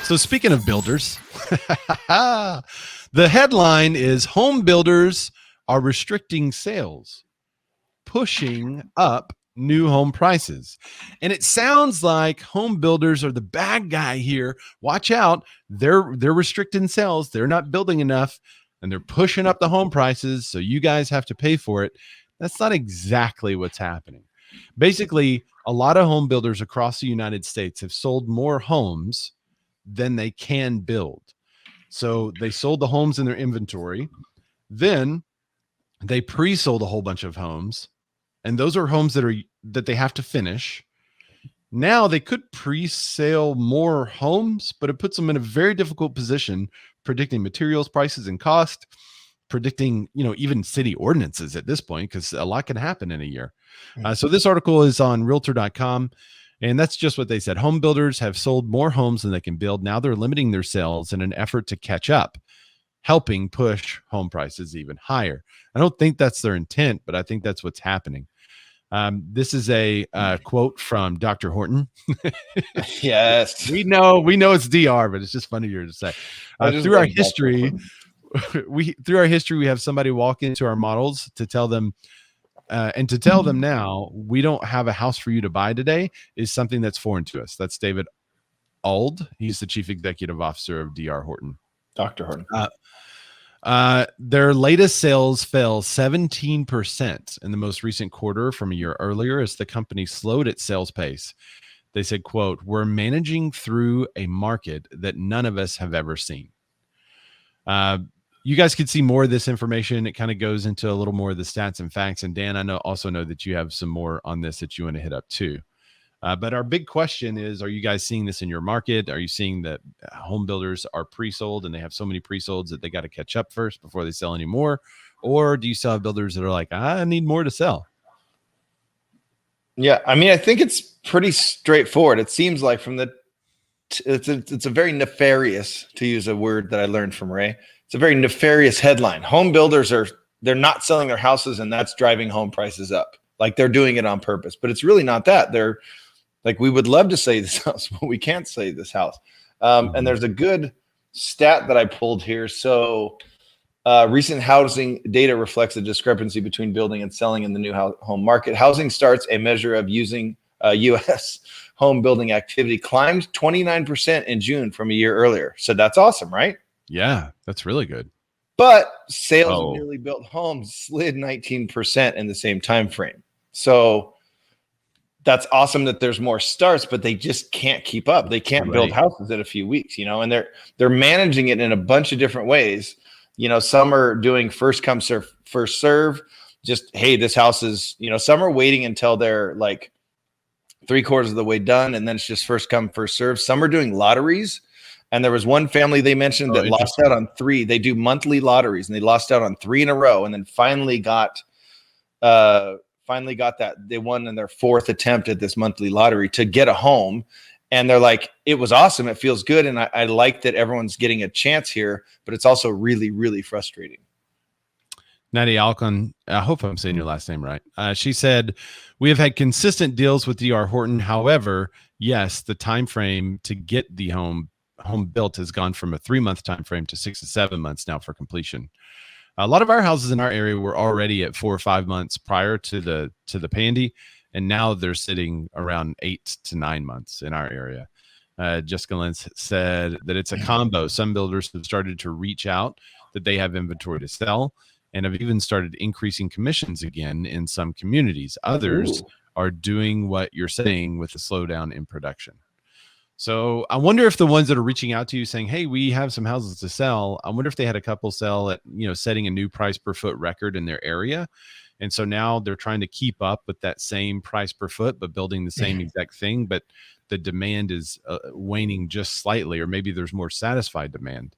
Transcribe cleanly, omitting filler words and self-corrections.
So speaking of builders, the headline is home builders are restricting sales, pushing up new home prices. And it sounds like home builders are the bad guy here. Watch out. They're restricting sales. They're not building enough and they're pushing up the home prices, so you guys have to pay for it. That's not exactly what's happening. Basically, a lot of home builders across the United States have sold more homes than they can build. So they sold the homes in their inventory. Then they pre-sold a whole bunch of homes, and those are homes that they have to finish. Now they could pre-sale more homes, but it puts them in a very difficult position predicting materials prices and cost, predicting, even city ordinances at this point, because a lot can happen in a year. So this article is on realtor.com. And that's just what they said. Home builders have sold more homes than they can build. Now they're limiting their sales in an effort to catch up, helping push home prices even higher. I don't think that's their intent, but I think that's what's happening. This is a quote from Dr. Horton. Yes. We know it's DR, but it's just funnier to say. Through our history, we have somebody walk into our models to tell them, and to tell them now, we don't have a house for you to buy today is something that's foreign to us. That's David Auld. He's the chief executive officer of DR Horton. Dr. Horton. Their latest sales fell 17% in the most recent quarter from a year earlier as the company slowed its sales pace. They said, quote, "We're managing through a market that none of us have ever seen." You guys could see more of this information. It kind of goes into a little more of the stats and facts. And Dan, I also know that you have some more on this that you want to hit up too. But our big question is, are you guys seeing this in your market? Are you seeing that home builders are pre-sold and they have so many pre-solds that they got to catch up first before they sell any more? Or do you still have builders that are like, I need more to sell? Yeah, I mean, I think it's pretty straightforward. It seems like it's a very nefarious, to use a word that I learned from Ray. It's a very nefarious headline. Home builders they're not selling their houses, and that's driving home prices up. Like they're doing it on purpose, but it's really not that. They're like, we would love to sell this house, but we can't sell this house. And there's a good stat that I pulled here. So recent housing data reflects a discrepancy between building and selling in the new home market. Housing starts, a measure of using U.S. home building activity, climbed 29% in June from a year earlier. So that's awesome, right? Yeah, that's really good. But sales of newly built homes slid 19% in the same time frame. So that's awesome that there's more starts, but they just can't keep up. They can't build houses in a few weeks, and they're managing it in a bunch of different ways. Some are doing first come, first serve. Just, hey, this house is, some are waiting until they're like 3/4 of the way done, and then it's just first come, first serve. Some are doing lotteries. And there was one family they mentioned that lost out on 3. They do monthly lotteries, and they lost out on 3 in a row, and then finally got that. They won in their 4th attempt at this monthly lottery to get a home. And they're like, it was awesome. It feels good. And I like that everyone's getting a chance here, but it's also really, really frustrating. Nadia Alcon, I hope I'm saying your last name right. She said, "We have had consistent deals with DR Horton. However, yes, the time frame to get the home built has gone from a 3-month time frame to 6 to 7 months now for completion. A lot of our houses in our area were already at 4 or 5 months prior to the pandy, and now they're sitting around 8 to 9 months in our area." Jessica Lentz said that it's a combo. Some builders have started to reach out that they have inventory to sell and have even started increasing commissions again in some communities. Others are doing what you're saying with the slowdown in production. So I wonder if the ones that are reaching out to you saying, "Hey, we have some houses to sell," I wonder if they had a couple sell at, setting a new price per foot record in their area. And so now they're trying to keep up with that same price per foot, but building the same exact thing. But the demand is waning just slightly, or maybe there's more satisfied demand.